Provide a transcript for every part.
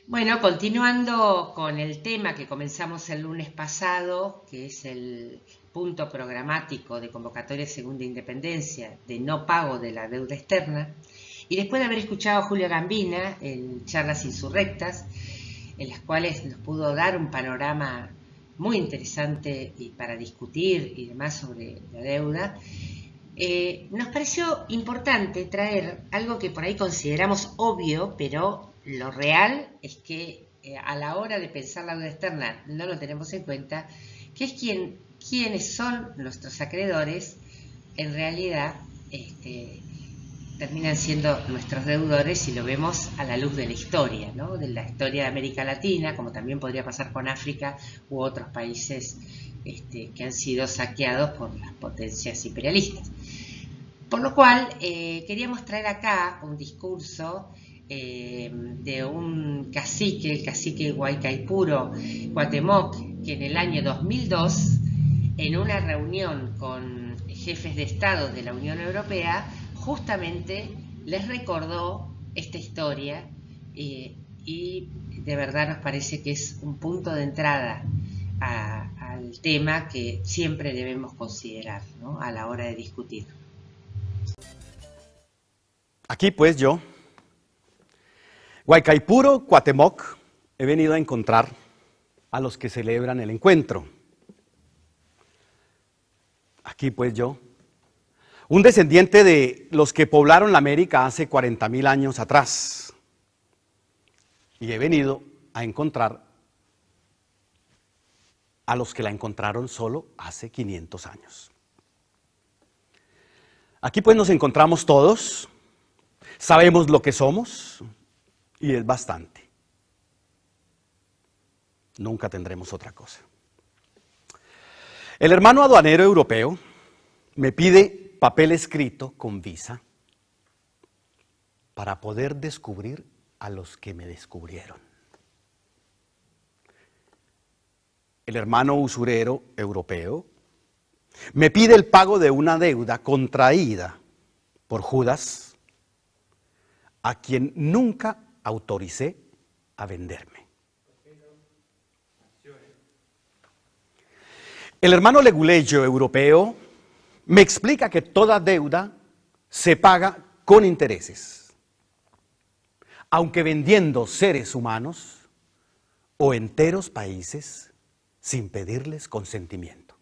Bueno, continuando con el tema que comenzamos el lunes pasado, que es el punto programático de convocatoria segunda independencia de no pago de la deuda externa, y después de haber escuchado a Julio Gambina en charlas insurrectas, en las cuales nos pudo dar un panorama muy interesante y para discutir y demás sobre la deuda, nos pareció importante traer algo que por ahí consideramos obvio, pero lo real es que a la hora de pensar la deuda externa no lo tenemos en cuenta, que es quiénes son nuestros acreedores, en realidad terminan siendo nuestros deudores si lo vemos a la luz de la historia, ¿no? De la historia de América Latina, como también podría pasar con África u otros países que han sido saqueados por las potencias imperialistas. Por lo cual, queríamos traer acá un discurso de un cacique, el cacique Guaycaipuro Cuauhtémoc, que en el año 2002, en una reunión con jefes de Estado de la Unión Europea, justamente les recordó esta historia y de verdad nos parece que es un punto de entrada al tema que siempre debemos considerar, ¿no? A la hora de discutir. Aquí pues yo, Guaycaipuro, Cuauhtémoc, he venido a encontrar a los que celebran el encuentro. Aquí pues yo, un descendiente de los que poblaron la América hace 40.000 años atrás. Y he venido a encontrar a los que la encontraron solo hace 500 años. Aquí pues nos encontramos todos, sabemos lo que somos y es bastante. Nunca tendremos otra cosa. El hermano aduanero europeo me pide papel escrito con visa para poder descubrir a los que me descubrieron. El hermano usurero europeo me pide el pago de una deuda contraída por Judas, a quien nunca autoricé a venderme. El hermano leguleyo europeo me explica que toda deuda se paga con intereses, aunque vendiendo seres humanos o enteros países sin pedirles consentimiento.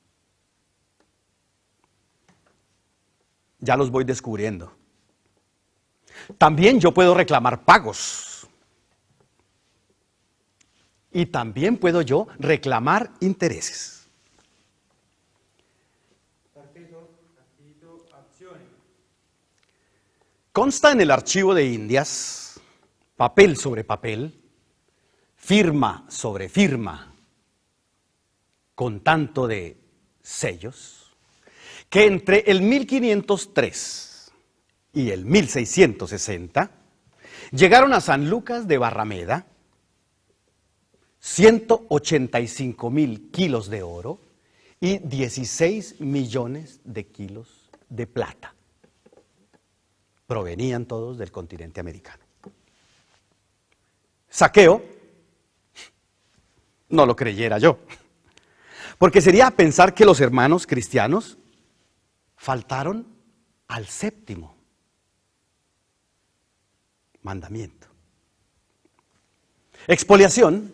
Ya los voy descubriendo. También yo puedo reclamar pagos. Y también puedo yo reclamar intereses. Consta en el archivo de Indias, papel sobre papel, firma sobre firma, con tanto de sellos, que entre el 1503 y el 1660 llegaron a San Lucas de Barrameda 185.000 kilos de oro y 16 millones de kilos de plata. Provenían todos del continente americano. Saqueo, no lo creyera yo, porque sería pensar que los hermanos cristianos faltaron al séptimo mandamiento. Expoliación,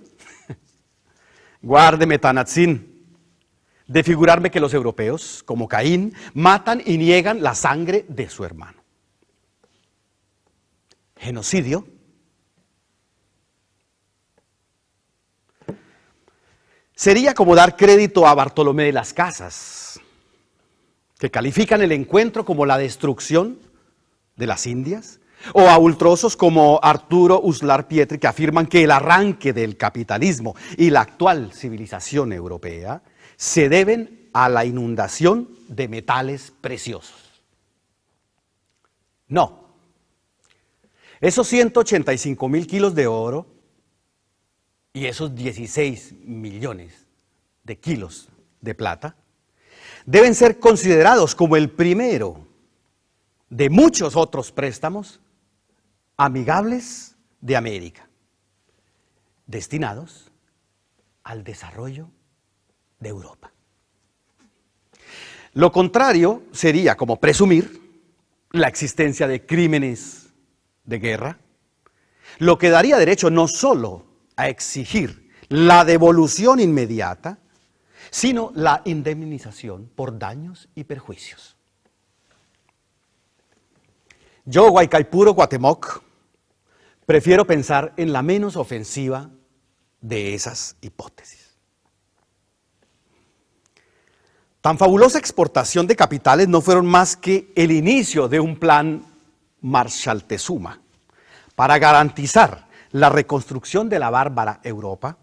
guárdeme Tanatzin, de figurarme que los europeos, como Caín, matan y niegan la sangre de su hermano. Genocidio, sería como dar crédito a Bartolomé de las Casas, que califican el encuentro como la destrucción de las Indias, o a ultrosos como Arturo Uslar Pietri, que afirman que el arranque del capitalismo y la actual civilización europea se deben a la inundación de metales preciosos. No. Esos 185.000 kilos de oro y esos 16 millones de kilos de plata deben ser considerados como el primero de muchos otros préstamos amigables de América. destinados al desarrollo de Europa. Lo contrario sería como presumir la existencia de crímenes de guerra, lo que daría derecho no solo a exigir la devolución inmediata, sino la indemnización por daños y perjuicios. Yo, Guaycaipuro, Cuauhtémoc, prefiero pensar en la menos ofensiva de esas hipótesis. Tan fabulosa exportación de capitales no fueron más que el inicio de un plan Marshall-Tezuma para garantizar la reconstrucción de la bárbara Europa,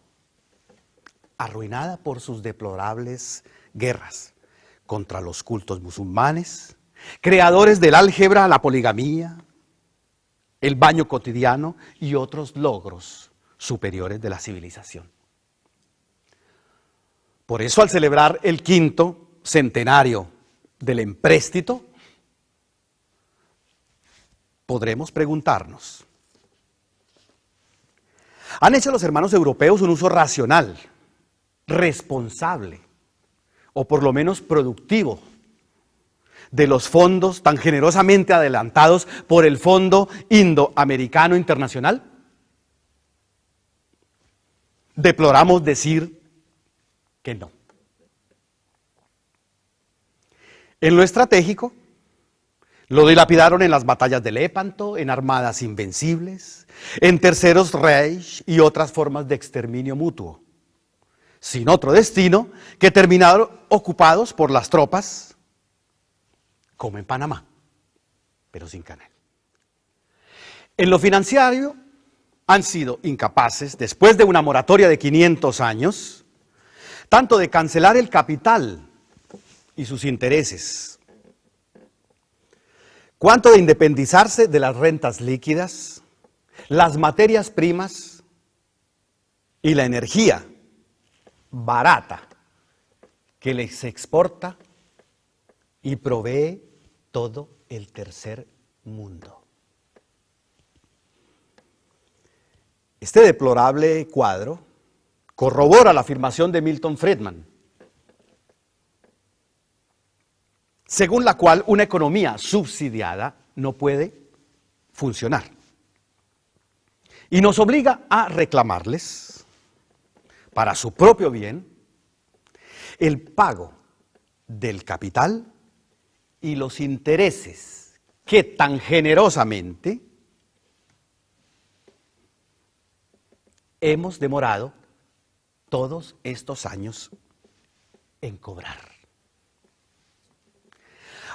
arruinada por sus deplorables guerras contra los cultos musulmanes, creadores del álgebra, la poligamía, el baño cotidiano y otros logros superiores de la civilización. Por eso, al celebrar el 5º centenario del empréstito, podremos preguntarnos: ¿han hecho los hermanos europeos un uso racional, responsable o por lo menos productivo de los fondos tan generosamente adelantados por el Fondo Indoamericano Internacional? Deploramos decir que no. En lo estratégico, lo dilapidaron en las batallas de Lepanto, en armadas invencibles, en terceros Reich y otras formas de exterminio mutuo, sin otro destino que terminar ocupados por las tropas, como en Panamá, pero sin Canel. En lo financiero, han sido incapaces, después de una moratoria de 500 años, tanto de cancelar el capital y sus intereses, cuanto de independizarse de las rentas líquidas, las materias primas y la energía barata que les exporta y provee todo el tercer mundo. Este deplorable cuadro corrobora la afirmación de Milton Friedman, según la cual una economía subsidiada no puede funcionar. Y nos obliga a reclamarles, para su propio bien, el pago del capital y los intereses que tan generosamente hemos demorado todos estos años en cobrar.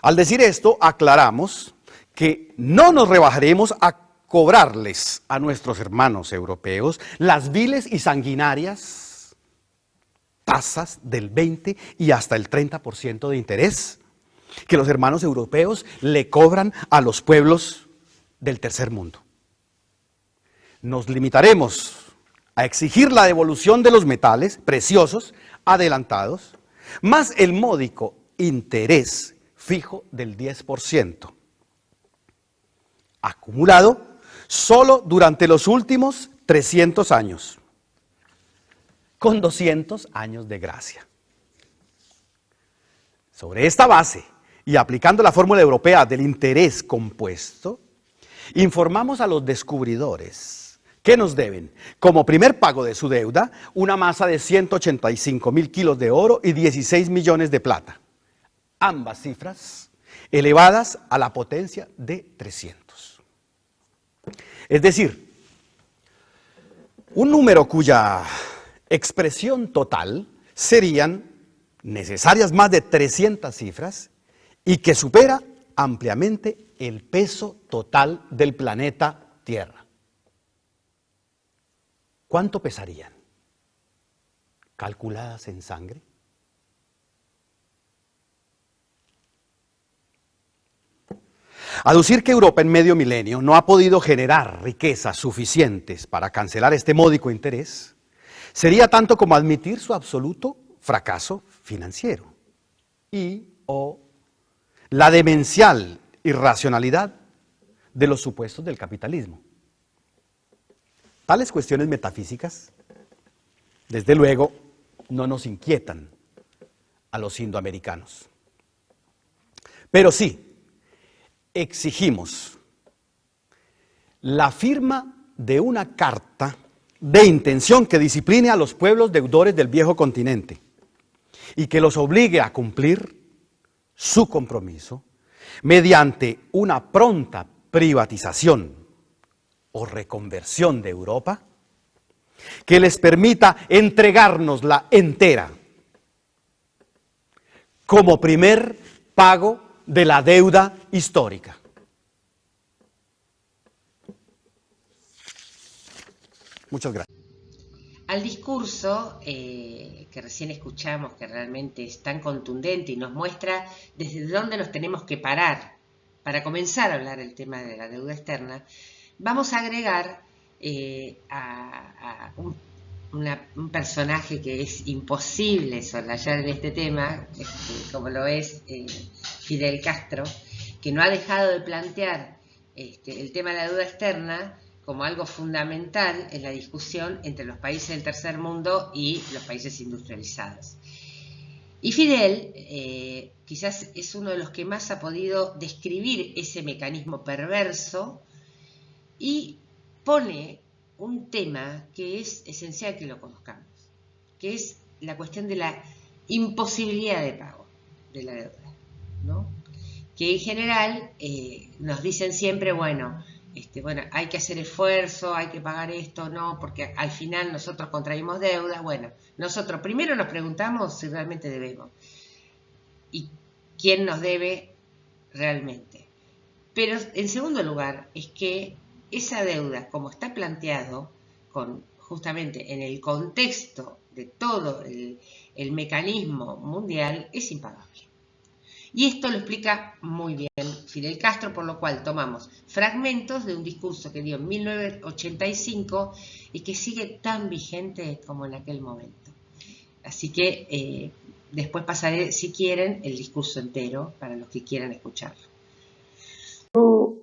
Al decir esto, aclaramos que no nos rebajaremos a cobrarles a nuestros hermanos europeos las viles y sanguinarias tasas del 20 y hasta el 30% de interés que los hermanos europeos le cobran a los pueblos del tercer mundo. Nos limitaremos a exigir la devolución de los metales preciosos adelantados, más el módico interés fijo del 10%, acumulado solo durante los últimos 300 años, con 200 años de gracia. Sobre esta base, y aplicando la fórmula europea del interés compuesto, informamos a los descubridores que nos deben, como primer pago de su deuda, una masa de 185.000 kilos de oro y 16 millones de plata. Ambas cifras elevadas a la potencia de 300. Es decir, un número cuya expresión total serían necesarias más de 300 cifras y que supera ampliamente el peso total del planeta Tierra. ¿Cuánto pesarían? ¿Calculadas en sangre? Aducir que Europa en medio milenio no ha podido generar riquezas suficientes para cancelar este módico interés sería tanto como admitir su absoluto fracaso financiero y o la demencial irracionalidad de los supuestos del capitalismo. Tales cuestiones metafísicas desde luego, no nos inquietan a los indoamericanos. Pero sí, exigimos la firma de una carta de intención que discipline a los pueblos deudores del viejo continente y que los obligue a cumplir su compromiso mediante una pronta privatización o reconversión de Europa que les permita entregárnosla entera como primer pago de la deuda histórica. Muchas gracias. Al discurso que recién escuchamos, que realmente es tan contundente y nos muestra desde dónde nos tenemos que parar para comenzar a hablar el tema de la deuda externa, vamos a agregar a un personaje que es imposible soslayar en este tema, como lo es Fidel Castro, que no ha dejado de plantear el tema de la deuda externa como algo fundamental en la discusión entre los países del tercer mundo y los países industrializados. Y Fidel quizás es uno de los que más ha podido describir ese mecanismo perverso y pone un tema que es esencial que lo conozcamos, que es la cuestión de la imposibilidad de pago de la deuda, ¿no? Que en general nos dicen siempre, bueno, hay que hacer esfuerzo, hay que pagar esto, no, porque al final nosotros contraímos deuda. Bueno, nosotros primero nos preguntamos si realmente debemos y quién nos debe realmente. Pero en segundo lugar, es que esa deuda, como está planteado, justamente en el contexto de todo el mecanismo mundial, es impagable. Y esto lo explica muy bien Fidel Castro, por lo cual tomamos fragmentos de un discurso que dio en 1985 y que sigue tan vigente como en aquel momento. Así que después pasaré, si quieren, el discurso entero para los que quieran escucharlo. Yo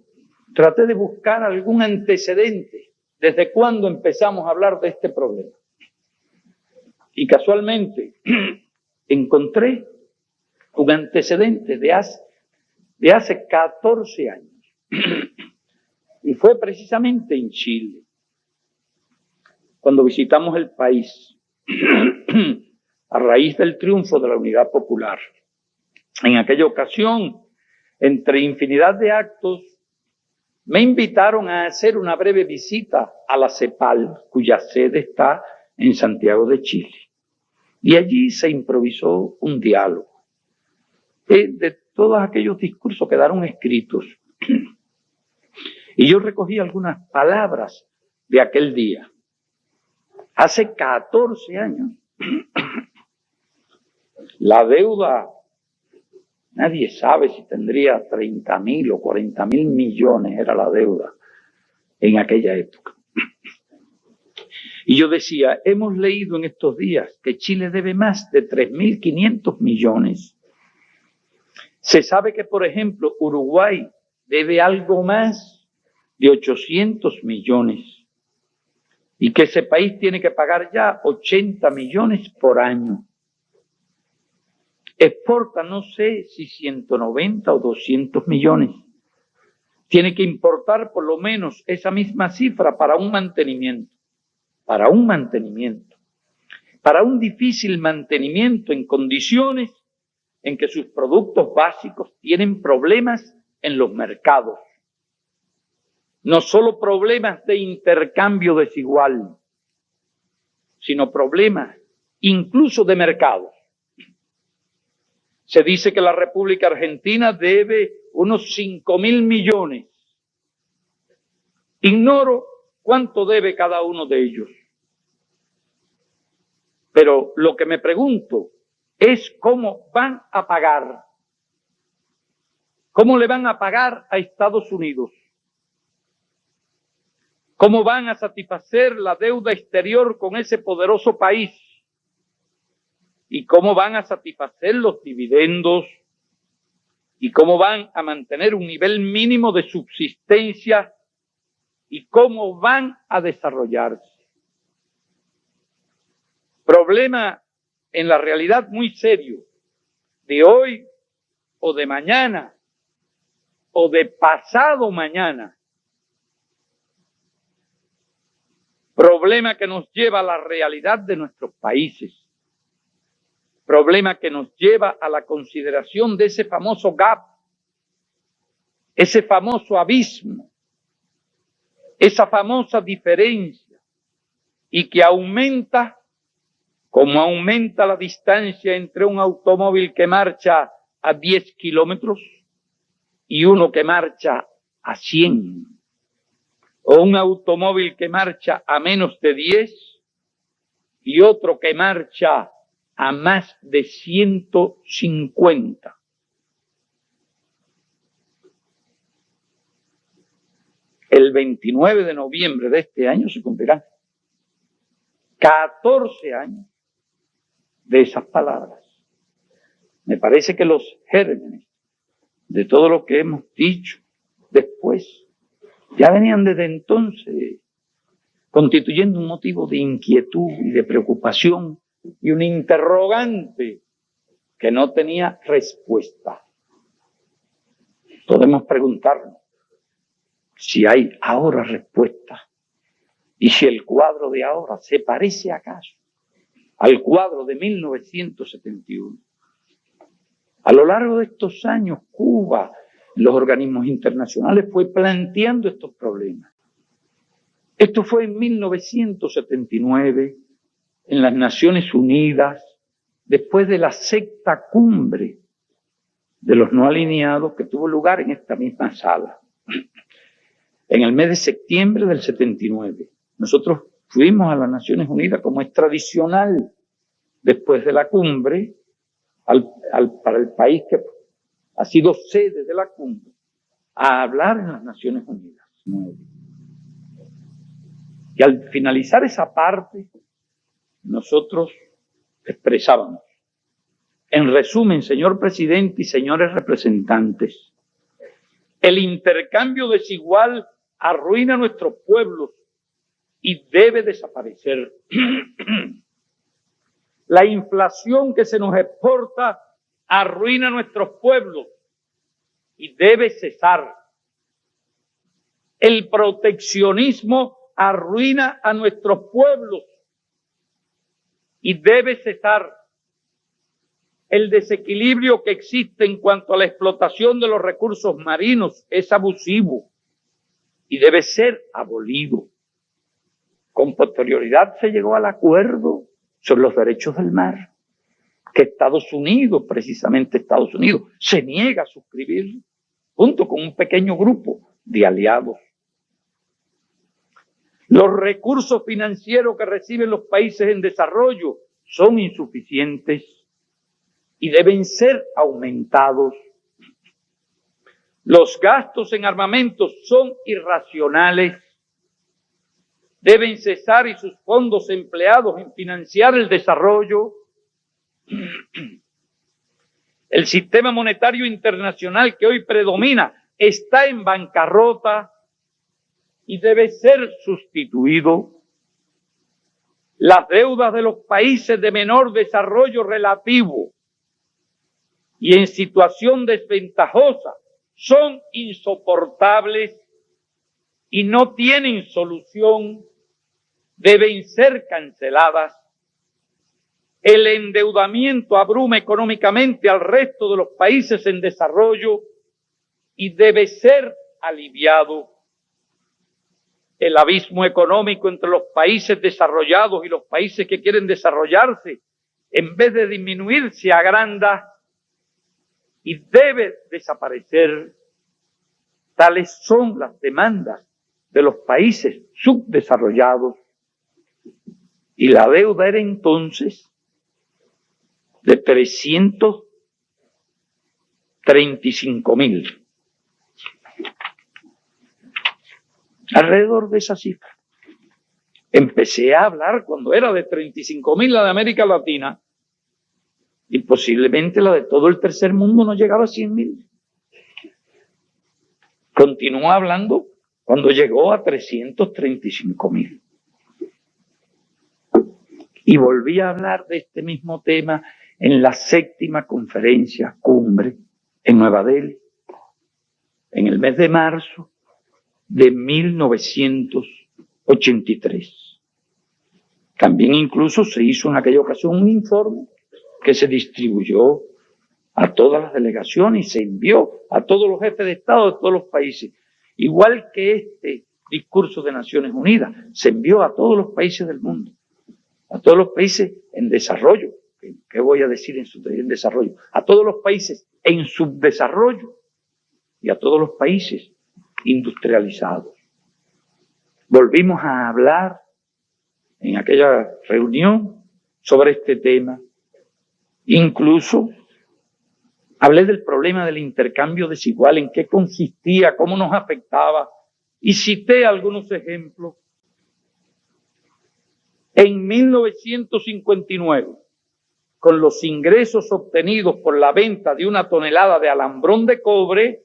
traté de buscar algún antecedente desde cuándo empezamos a hablar de este problema. Y casualmente encontré un antecedente de hace 14 años. Y fue precisamente en Chile, cuando visitamos el país, a raíz del triunfo de la Unidad Popular. En aquella ocasión, entre infinidad de actos, me invitaron a hacer una breve visita a la CEPAL, cuya sede está en Santiago de Chile. Y allí se improvisó un diálogo. De todos aquellos discursos quedaron escritos. Y yo recogí algunas palabras de aquel día. Hace 14 años, la deuda, nadie sabe si tendría 30.000 o 40.000 millones, era la deuda en aquella época. Y yo decía, hemos leído en estos días que Chile debe más de 3.500 millones. Se sabe que, por ejemplo, Uruguay debe algo más de 800 millones y que ese país tiene que pagar ya 80 millones por año. Exporta, no sé si 190 o 200 millones. Tiene que importar por lo menos esa misma cifra para un mantenimiento. Para un difícil mantenimiento en condiciones en que sus productos básicos tienen problemas en los mercados. No solo problemas de intercambio desigual, sino problemas incluso de mercados. Se dice que la República Argentina debe unos 5.000 millones. Ignoro cuánto debe cada uno de ellos. Pero lo que me pregunto es cómo van a pagar. ¿Cómo le van a pagar a Estados Unidos? ¿Cómo van a satisfacer la deuda exterior con ese poderoso país? ¿Y cómo van a satisfacer los dividendos? ¿Y cómo van a mantener un nivel mínimo de subsistencia? ¿Y cómo van a desarrollarse? Problema en la realidad muy serio, de hoy o de mañana o de pasado mañana. Problema que nos lleva a la realidad de nuestros países. Problema que nos lleva a la consideración de ese famoso gap, ese famoso abismo, esa famosa diferencia, y que aumenta como aumenta la distancia entre un automóvil que marcha a 10 kilómetros y uno que marcha a 100, o un automóvil que marcha a menos de 10 y otro que marcha a más de 150. El 29 de noviembre de este año se cumplirán 14 años de esas palabras. Me parece que los gérmenes de todo lo que hemos dicho después ya venían desde entonces constituyendo un motivo de inquietud y de preocupación y un interrogante que no tenía respuesta. Podemos preguntarnos si hay ahora respuesta y si el cuadro de ahora se parece acaso al cuadro de 1971. A lo largo de estos años, Cuba, los organismos internacionales, fue planteando estos problemas. Esto fue en 1979, en las Naciones Unidas, después de la sexta cumbre de los no alineados que tuvo lugar en esta misma sala. En el mes de septiembre del 79, nosotros fuimos a las Naciones Unidas, como es tradicional después de la cumbre, para el país que ha sido sede de la cumbre, a hablar en las Naciones Unidas. Y al finalizar esa parte, nosotros expresábamos: en resumen, señor presidente y señores representantes, el intercambio desigual arruina a nuestros pueblos y debe desaparecer. La inflación que se nos exporta arruina a nuestros pueblos y debe cesar. El proteccionismo arruina a nuestros pueblos y debe cesar. El desequilibrio que existe en cuanto a la explotación de los recursos marinos es abusivo y debe ser abolido. Con posterioridad se llegó al acuerdo sobre los derechos del mar, que Estados Unidos, precisamente Estados Unidos, se niega a suscribir, junto con un pequeño grupo de aliados. Los recursos financieros que reciben los países en desarrollo son insuficientes y deben ser aumentados. Los gastos en armamentos son irracionales. Deben cesar y sus fondos empleados en financiar el desarrollo. El sistema monetario internacional que hoy predomina está en bancarrota y debe ser sustituido. Las deudas de los países de menor desarrollo relativo y en situación desventajosa son insoportables y no tienen solución, deben ser canceladas. El endeudamiento abruma económicamente al resto de los países en desarrollo y debe ser aliviado. El abismo económico entre los países desarrollados y los países que quieren desarrollarse, en vez de disminuir, se agranda y debe desaparecer. Tales son las demandas de los países subdesarrollados. Y la deuda era entonces de 335.000. Alrededor de esa cifra. Empecé a hablar cuando era de 35.000 la de América Latina y posiblemente la de todo el tercer mundo no llegaba a 100.000. Continuó hablando cuando llegó a 335.000. Y volví a hablar de este mismo tema en la 7ª conferencia cumbre en Nueva Delhi, en el mes de marzo de 1983. También incluso se hizo en aquella ocasión un informe que se distribuyó a todas las delegaciones y se envió a todos los jefes de Estado de todos los países. Igual que este discurso de Naciones Unidas, se envió a todos los países del mundo, a todos los países en desarrollo. ¿Qué voy a decir en desarrollo? A todos los países en subdesarrollo y a todos los países industrializados. Volvimos a hablar en aquella reunión sobre este tema. Incluso hablé del problema del intercambio desigual, en qué consistía, cómo nos afectaba, y cité algunos ejemplos. En 1959, con los ingresos obtenidos por la venta de 1 tonelada de alambrón de cobre,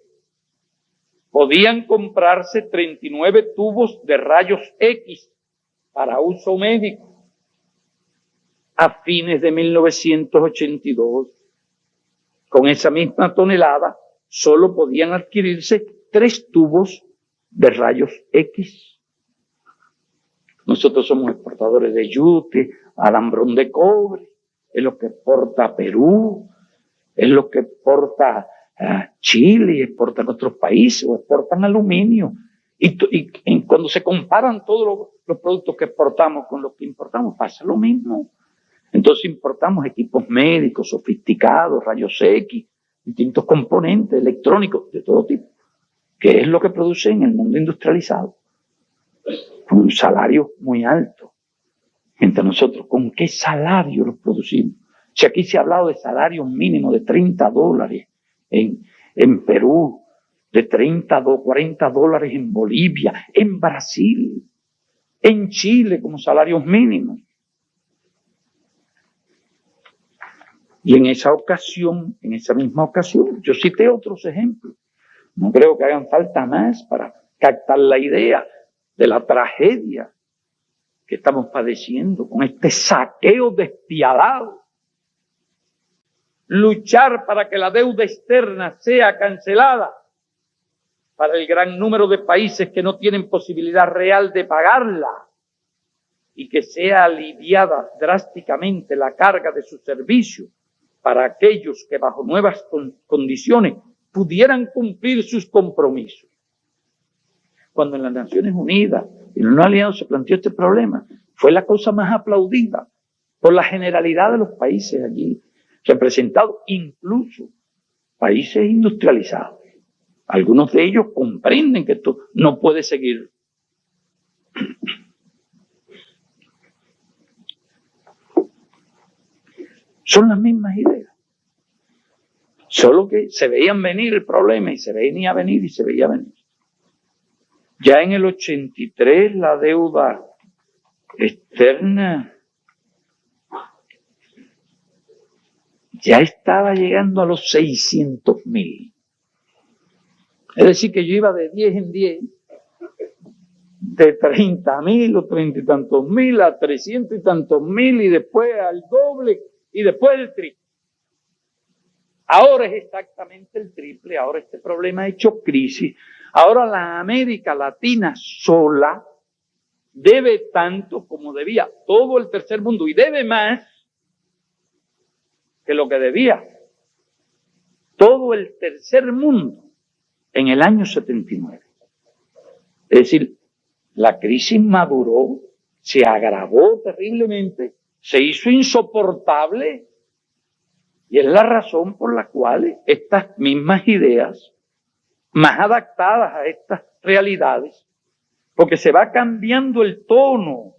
podían comprarse 39 tubos de rayos X para uso médico. A fines de 1982, con esa misma tonelada, solo podían adquirirse 3 tubos de rayos X. Nosotros somos exportadores de yute, alambrón de cobre, es lo que exporta Perú, es lo que exporta Chile, exportan otros países, o exportan aluminio. Y cuando se comparan todos los productos que exportamos con los que importamos, pasa lo mismo. Entonces importamos equipos médicos sofisticados, rayos X, distintos componentes electrónicos de todo tipo, que es lo que produce en el mundo industrializado, con un salario muy alto. Entre nosotros, ¿con qué salario los producimos? Si aquí se ha hablado de salarios mínimos de $30 en Perú, de 30 o 40 dólares en Bolivia, en Brasil, en Chile como salarios mínimos. Y en esa misma ocasión, yo cité otros ejemplos. No creo que hagan falta más para captar la idea de la tragedia que estamos padeciendo con este saqueo despiadado. Luchar para que la deuda externa sea cancelada para el gran número de países que no tienen posibilidad real de pagarla y que sea aliviada drásticamente la carga de su servicio para aquellos que bajo nuevas condiciones pudieran cumplir sus compromisos. Cuando en las Naciones Unidas y en los aliados se planteó este problema, fue la cosa más aplaudida por la generalidad de los países allí representados, incluso países industrializados. Algunos de ellos comprenden que esto no puede seguir. Son las mismas ideas. Solo que se veían venir el problema y se venía venir y se veía venir. Ya en el 83 la deuda externa ya estaba llegando a los 600.000. Es decir, que yo iba de 10 en 10, de 30.000 o 30 y tantos mil a 300 y tantos mil y después al doble y después el triple. Ahora es exactamente el triple, ahora este problema ha hecho crisis. Ahora la América Latina sola debe tanto como debía todo el tercer mundo y debe más que lo que debía todo el tercer mundo en el año 79. Es decir, la crisis maduró, se agravó terriblemente, se hizo insoportable y es la razón por la cual estas mismas ideas, más adaptadas a estas realidades, porque se va cambiando el tono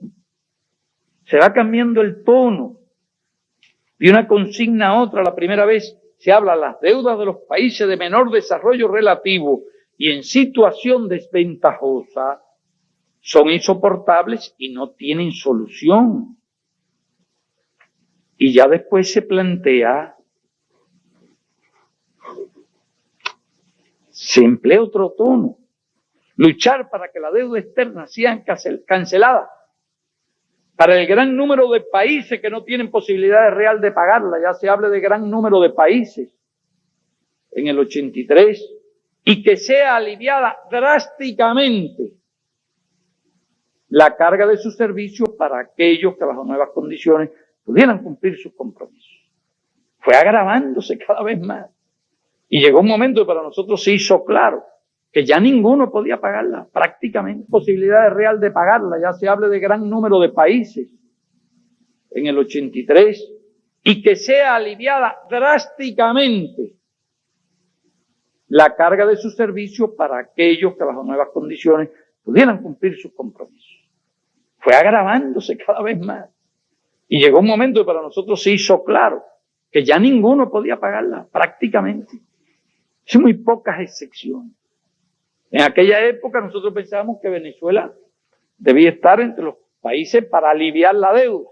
de una consigna a otra. La primera vez se habla de las deudas de los países de menor desarrollo relativo y en situación desventajosa son insoportables y no tienen solución. Y ya después se plantea, se emplea otro tono. Luchar para que la deuda externa sea cancelada para el gran número de países que no tienen posibilidad real de pagarla, ya se habla de gran número de países en el 83, y que sea aliviada drásticamente la carga de sus servicios para aquellos que bajo nuevas condiciones pudieran cumplir sus compromisos. Fue agravándose cada vez más. Y llegó un momento que para nosotros se hizo claro que ya ninguno podía pagarla, prácticamente posibilidad real de pagarla, ya se habla de gran número de países en el 83, y que sea aliviada drásticamente la carga de sus servicios para aquellos que bajo nuevas condiciones pudieran cumplir sus compromisos. Fue agravándose cada vez más. Y llegó un momento que para nosotros se hizo claro que ya ninguno podía pagarla, prácticamente. Son muy pocas excepciones. En aquella época nosotros pensábamos que Venezuela debía estar entre los países para aliviar la deuda.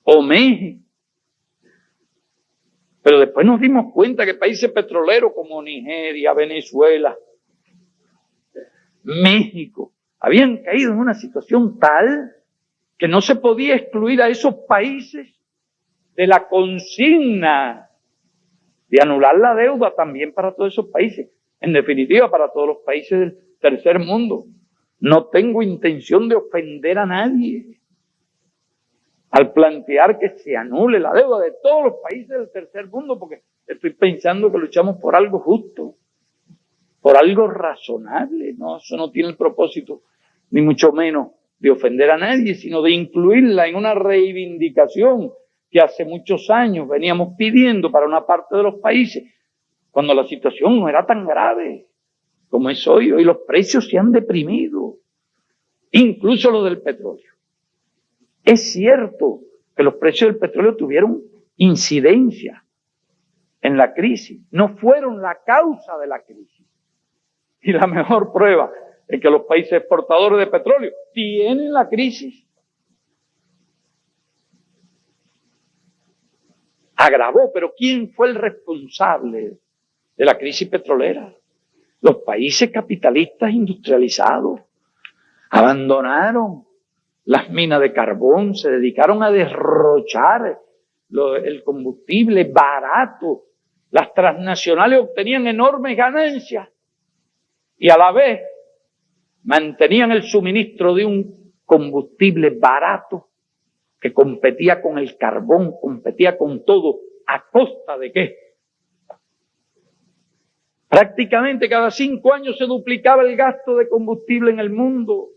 O México. Pero después nos dimos cuenta que países petroleros como Nigeria, Venezuela, México, habían caído en una situación tal que no se podía excluir a esos países de la consigna de anular la deuda también para todos esos países. En definitiva, para todos los países del tercer mundo. No tengo intención de ofender a nadie al plantear que se anule la deuda de todos los países del tercer mundo, porque estoy pensando que luchamos por algo justo, por algo razonable. No, eso no tiene el propósito, ni mucho menos, de ofender a nadie, sino de incluirla en una reivindicación que hace muchos años veníamos pidiendo para una parte de los países, cuando la situación no era tan grave como es hoy. Hoy los precios se han deprimido, incluso los del petróleo. Es cierto que los precios del petróleo tuvieron incidencia en la crisis, no fueron la causa de la crisis. Y la mejor prueba es que los países exportadores de petróleo tienen la crisis. Agravó, pero ¿quién fue el responsable de la crisis petrolera? Los países capitalistas industrializados abandonaron las minas de carbón, se dedicaron a derrochar el combustible barato. Las transnacionales obtenían enormes ganancias y a la vez mantenían el suministro de un combustible barato que competía con el carbón, competía con todo. ¿A costa de qué? Prácticamente cada 5 años se duplicaba el gasto de combustible en el mundo.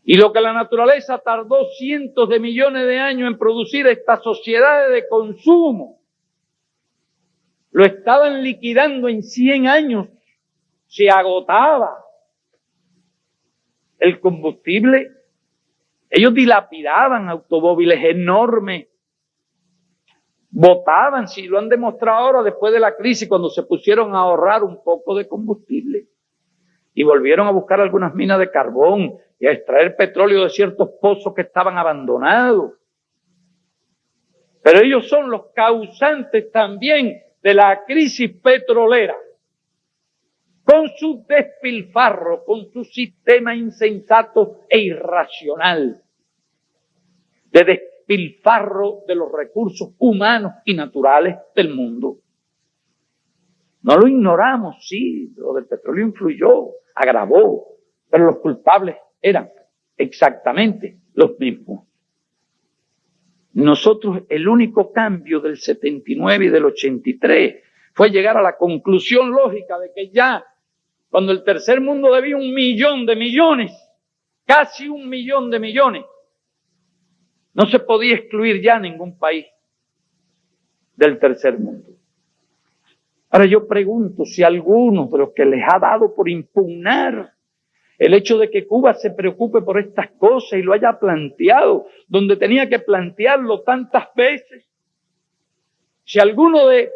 Y lo que la naturaleza tardó cientos de millones de años en producir, estas sociedades de consumo lo estaban liquidando en 100 años. Se agotaba el combustible. Ellos dilapidaban automóviles enormes, botaban, si lo han demostrado ahora después de la crisis, cuando se pusieron a ahorrar un poco de combustible y volvieron a buscar algunas minas de carbón y a extraer petróleo de ciertos pozos que estaban abandonados. Pero ellos son los causantes también de la crisis petrolera, con su despilfarro, con su sistema insensato e irracional de despilfarro de los recursos humanos y naturales del mundo. No lo ignoramos, sí, lo del petróleo influyó, agravó, pero los culpables eran exactamente los mismos. Nosotros, el único cambio del 79 y del 83 fue llegar a la conclusión lógica de que ya, cuando el tercer mundo debía 1 millón de millones, casi 1 millón de millones, no se podía excluir ya ningún país del tercer mundo. Ahora yo pregunto si alguno de los que les ha dado por impugnar el hecho de que Cuba se preocupe por estas cosas y lo haya planteado donde tenía que plantearlo tantas veces, si alguno de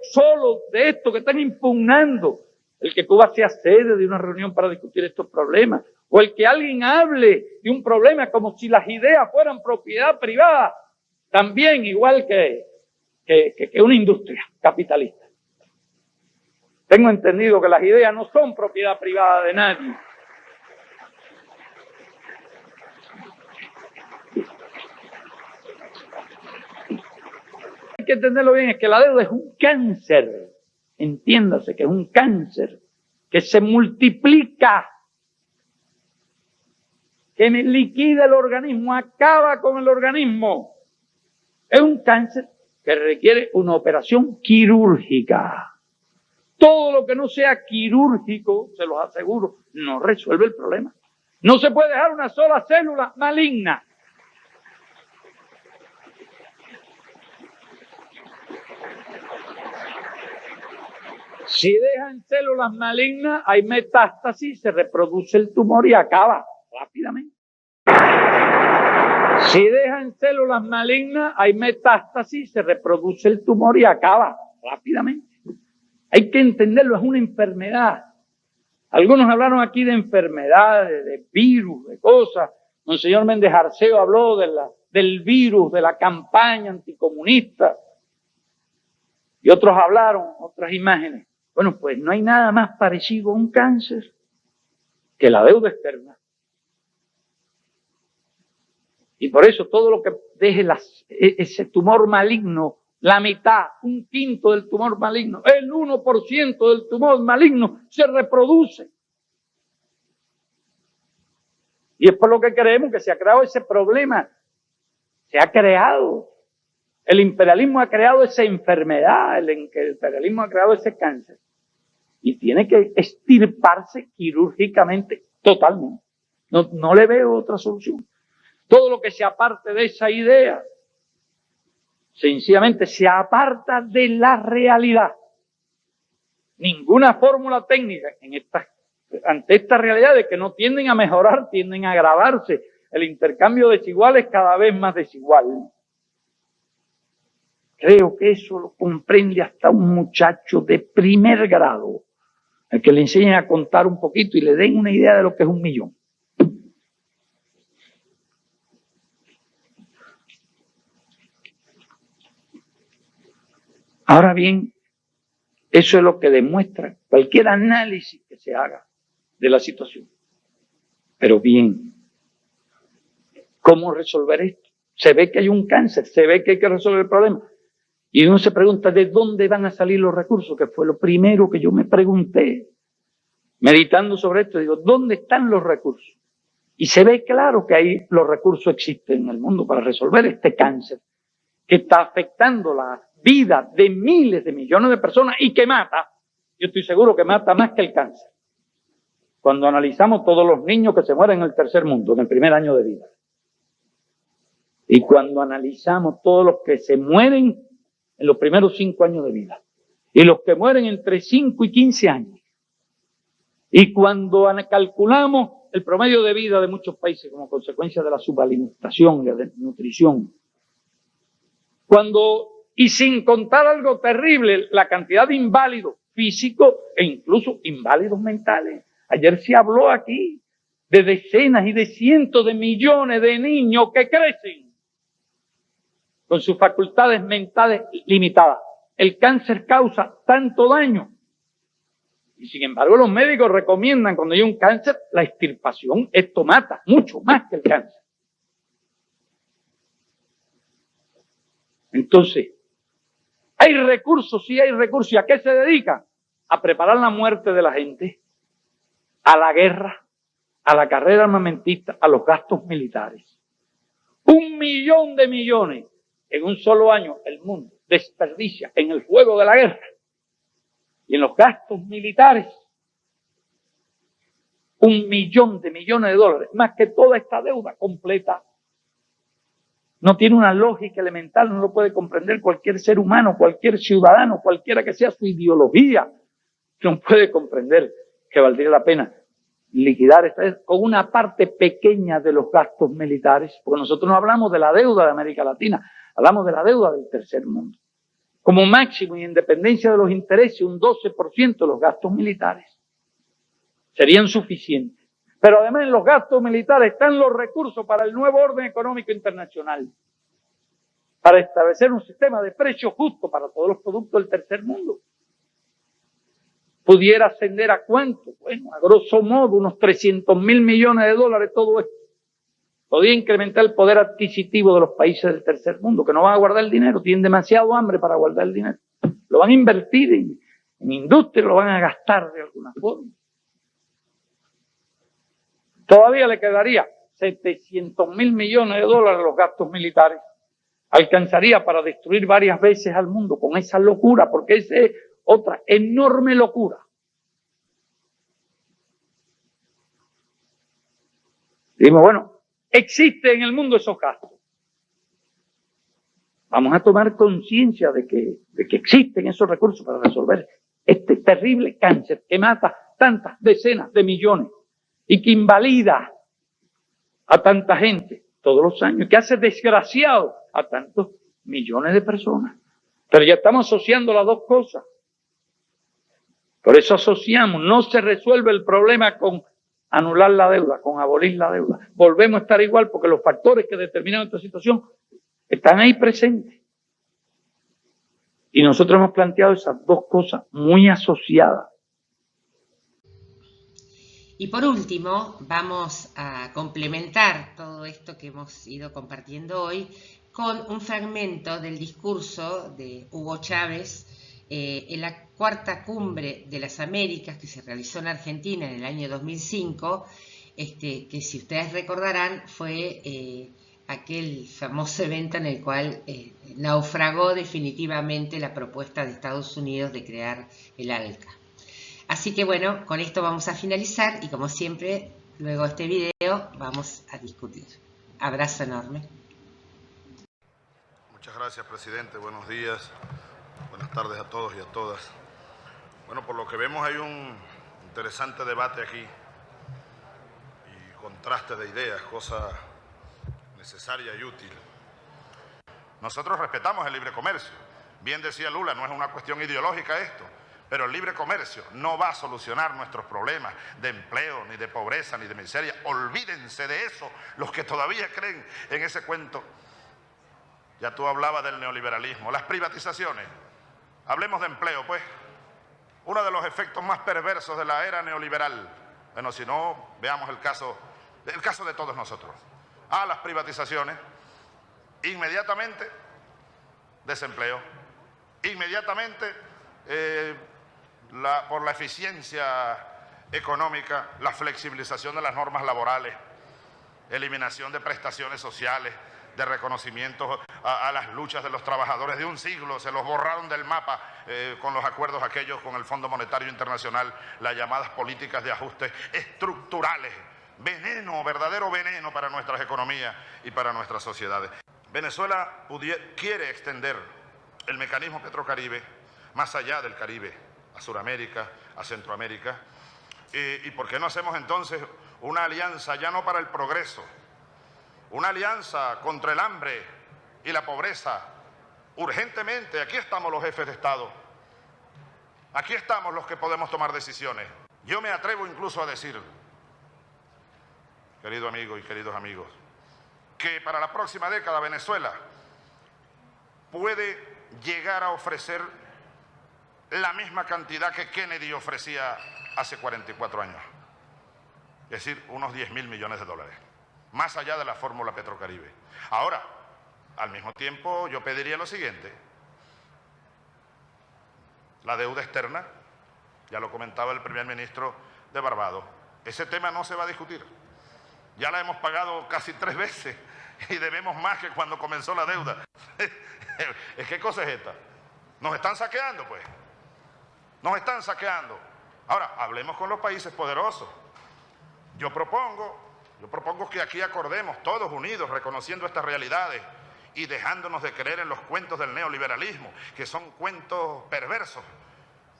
estos que están impugnando el que Cuba sea sede de una reunión para discutir estos problemas, o el que alguien hable de un problema como si las ideas fueran propiedad privada, también igual que una industria capitalista. Tengo entendido que las ideas no son propiedad privada de nadie. hay que entenderlo bien, es que la deuda es un cáncer. Entiéndase que es un cáncer que se multiplica, que liquida el organismo, acaba con el organismo. Es un cáncer que requiere una operación quirúrgica. Todo lo que no sea quirúrgico, se los aseguro, no resuelve el problema. No se puede dejar una sola célula maligna. Si dejan células malignas, hay metástasis, se reproduce el tumor y acaba rápidamente. Si dejan células malignas, hay metástasis, se reproduce el tumor y acaba rápidamente. Hay que entenderlo, es una enfermedad. Algunos hablaron aquí de enfermedades, de virus, de cosas. Monseñor Méndez Arceo habló del virus, de la campaña anticomunista. Y otros hablaron, otras imágenes. Bueno, pues no hay nada más parecido a un cáncer que la deuda externa. Y por eso todo lo que deje ese tumor maligno, la mitad, un quinto del tumor maligno, el 1% del tumor maligno se reproduce. Y es por lo que creemos que se ha creado ese problema. Se ha creado. El imperialismo ha creado esa enfermedad, el imperialismo ha creado ese cáncer. Y tiene que extirparse quirúrgicamente totalmente. No le veo otra solución. Todo lo que se aparte de esa idea, sencillamente se aparta de la realidad. Ninguna fórmula técnica ante esta realidad de que no tienden a mejorar, tienden a agravarse. El intercambio desigual es cada vez más desigual. Creo que eso lo comprende hasta un muchacho de primer grado, al que le enseñen a contar un poquito y le den una idea de lo que es 1 millón. Ahora bien, eso es lo que demuestra cualquier análisis que se haga de la situación. Pero bien, ¿cómo resolver esto? Se ve que hay un cáncer, se ve que hay que resolver el problema. Y uno se pregunta, ¿de dónde van a salir los recursos? Que fue lo primero que yo me pregunté, meditando sobre esto. Digo, ¿dónde están los recursos? Y se ve claro que ahí los recursos existen en el mundo para resolver este cáncer que está afectando la vida de miles de millones de personas y que mata. Yo estoy seguro que mata más que el cáncer. Cuando analizamos todos los niños que se mueren en el tercer mundo, en el primer año de vida. Y cuando analizamos todos los que se mueren en los primeros 5 años de vida. Y los que mueren entre 5 y 15 años. Y cuando calculamos el promedio de vida de muchos países como consecuencia de la subalimentación y la desnutrición. Y sin contar algo terrible, la cantidad de inválidos físicos e incluso inválidos mentales. Ayer se habló aquí de decenas y de cientos de millones de niños que crecen con sus facultades mentales limitadas. El cáncer causa tanto daño. Y sin embargo los médicos recomiendan cuando hay un cáncer la extirpación. Esto mata mucho más que el cáncer. Entonces, ¿hay recursos? Sí hay recursos. ¿Y a qué se dedican? A preparar la muerte de la gente, a la guerra, a la carrera armamentista, a los gastos militares. 1 millón de millones en un solo año el mundo desperdicia en el fuego de la guerra y en los gastos militares 1 millón de millones de dólares, más que toda esta deuda completa. No tiene una lógica elemental, no lo puede comprender cualquier ser humano, cualquier ciudadano, cualquiera que sea su ideología. No puede comprender que valdría la pena liquidar esta deuda con una parte pequeña de los gastos militares, porque nosotros no hablamos de la deuda de América Latina, hablamos de la deuda del tercer mundo. Como máximo, y en dependencia de los intereses, un 12% de los gastos militares serían suficientes. Pero además en los gastos militares están los recursos para el nuevo orden económico internacional, para establecer un sistema de precios justo para todos los productos del tercer mundo. ¿Pudiera ascender a cuánto? Bueno, a grosso modo, unos 300.000 millones de dólares todo esto. podría incrementar el poder adquisitivo de los países del tercer mundo, que no van a guardar el dinero, tienen demasiado hambre para guardar el dinero. Lo van a invertir en industria, lo van a gastar de alguna forma. Todavía le quedaría 700.000 millones de dólares a los gastos militares. Alcanzaría para destruir varias veces al mundo con esa locura, porque esa es otra enorme locura. Dijimos, bueno, existen en el mundo esos gastos. Vamos a tomar conciencia de que existen esos recursos para resolver este terrible cáncer que mata tantas decenas de millones y que invalida a tanta gente todos los años, que hace desgraciado a tantos millones de personas. Pero ya estamos asociando las dos cosas. Por eso asociamos, no se resuelve el problema con anular la deuda, con abolir la deuda. Volvemos a estar igual porque los factores que determinan esta situación están ahí presentes. Y nosotros hemos planteado esas dos cosas muy asociadas. Y por último, vamos a complementar todo esto que hemos ido compartiendo hoy con un fragmento del discurso de Hugo Chávez en la cuarta cumbre de las Américas que se realizó en Argentina en el año 2005, que si ustedes recordarán fue aquel famoso evento en el cual naufragó definitivamente la propuesta de Estados Unidos de crear el ALCA. Así que bueno, con esto vamos a finalizar y como siempre, luego de este video vamos a discutir. Abrazo enorme. Muchas gracias, presidente. Buenos días. Buenas tardes a todos y a todas. Bueno, por lo que vemos hay un interesante debate aquí y contraste de ideas, cosa necesaria y útil. Nosotros respetamos el libre comercio. Bien decía Lula, no es una cuestión ideológica esto, pero el libre comercio no va a solucionar nuestros problemas de empleo, ni de pobreza, ni de miseria. Olvídense de eso, los que todavía creen en ese cuento. Ya tú hablabas del neoliberalismo, las privatizaciones. Hablemos de empleo, pues. Uno de los efectos más perversos de la era neoliberal. Bueno, si no, veamos el caso de todos nosotros. Las privatizaciones, inmediatamente desempleo, inmediatamente por la eficiencia económica, la flexibilización de las normas laborales, eliminación de prestaciones sociales, de reconocimiento a las luchas de los trabajadores de un siglo, se los borraron del mapa con los acuerdos aquellos con el Fondo Monetario Internacional, las llamadas políticas de ajuste estructurales, veneno, verdadero veneno para nuestras economías y para nuestras sociedades. Venezuela quiere extender el mecanismo Petrocaribe más allá del Caribe, a Sudamérica, a Centroamérica, y ¿por qué no hacemos entonces una alianza ya no para el progreso, una alianza contra el hambre y la pobreza? Urgentemente, aquí estamos los jefes de Estado, aquí estamos los que podemos tomar decisiones. Yo me atrevo incluso a decir, querido amigo y queridos amigos, que para la próxima década Venezuela puede llegar a ofrecer la misma cantidad que Kennedy ofrecía hace 44 años, es decir, unos 10.000 millones de dólares. Más allá de la fórmula Petrocaribe. Ahora, al mismo tiempo, yo pediría lo siguiente. La deuda externa, ya lo comentaba el primer ministro de Barbados, ese tema no se va a discutir. Ya la hemos pagado casi 3 veces y debemos más que cuando comenzó la deuda. ¿Qué cosa es esta? Nos están saqueando, pues. Nos están saqueando. Ahora, hablemos con los países poderosos. Yo propongo que aquí acordemos todos unidos, reconociendo estas realidades y dejándonos de creer en los cuentos del neoliberalismo, que son cuentos perversos.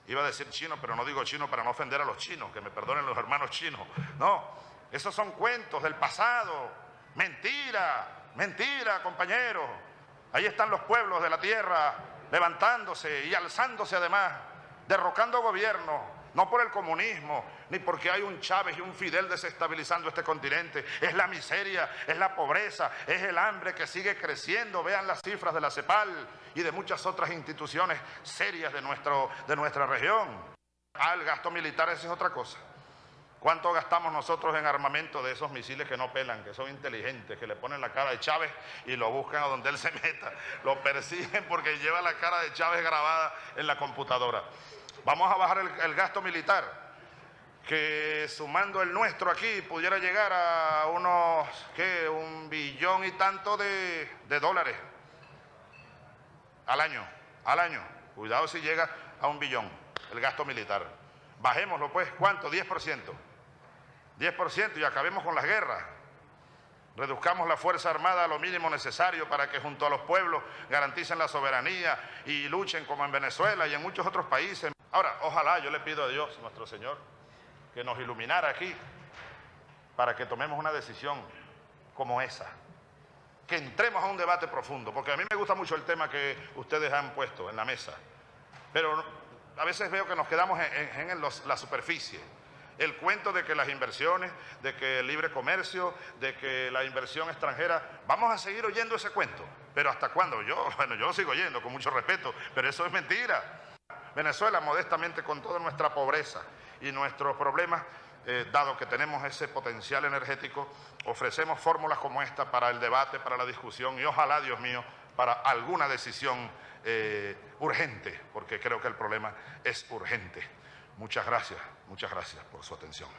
Iba a decir chino, pero no digo chino para no ofender a los chinos, que me perdonen los hermanos chinos. No, esos son cuentos del pasado. Mentira, mentira, compañeros. Ahí están los pueblos de la tierra levantándose y alzándose además, derrocando gobiernos, no por el comunismo, ni porque hay un Chávez y un Fidel desestabilizando este continente. Es la miseria, es la pobreza, es el hambre que sigue creciendo. Vean las cifras de la CEPAL y de muchas otras instituciones serias de nuestra región. El gasto militar, esa es otra cosa. ¿Cuánto gastamos nosotros en armamento de esos misiles que no pelan, que son inteligentes, que le ponen la cara de Chávez y lo buscan a donde él se meta? Lo persiguen porque lleva la cara de Chávez grabada en la computadora. Vamos a bajar el gasto militar, que sumando el nuestro aquí pudiera llegar a unos, ¿qué? 1 billón y tanto de dólares al año. Cuidado si llega a 1 billón el gasto militar. Bajémoslo pues, ¿cuánto? 10%. 10% y acabemos con las guerras. Reduzcamos la Fuerza Armada a lo mínimo necesario para que junto a los pueblos garanticen la soberanía y luchen como en Venezuela y en muchos otros países. Ahora, ojalá, yo le pido a Dios, nuestro Señor, que nos iluminara aquí para que tomemos una decisión como esa. Que entremos a un debate profundo, porque a mí me gusta mucho el tema que ustedes han puesto en la mesa, pero a veces veo que nos quedamos en la superficie. El cuento de que las inversiones, de que el libre comercio, de que la inversión extranjera, vamos a seguir oyendo ese cuento. ¿Pero hasta cuándo? Yo lo sigo oyendo con mucho respeto, pero eso es mentira. Venezuela, modestamente, con toda nuestra pobreza y nuestros problemas, dado que tenemos ese potencial energético, ofrecemos fórmulas como esta para el debate, para la discusión y ojalá, Dios mío, para alguna decisión urgente, porque creo que el problema es urgente. Muchas gracias por su atención.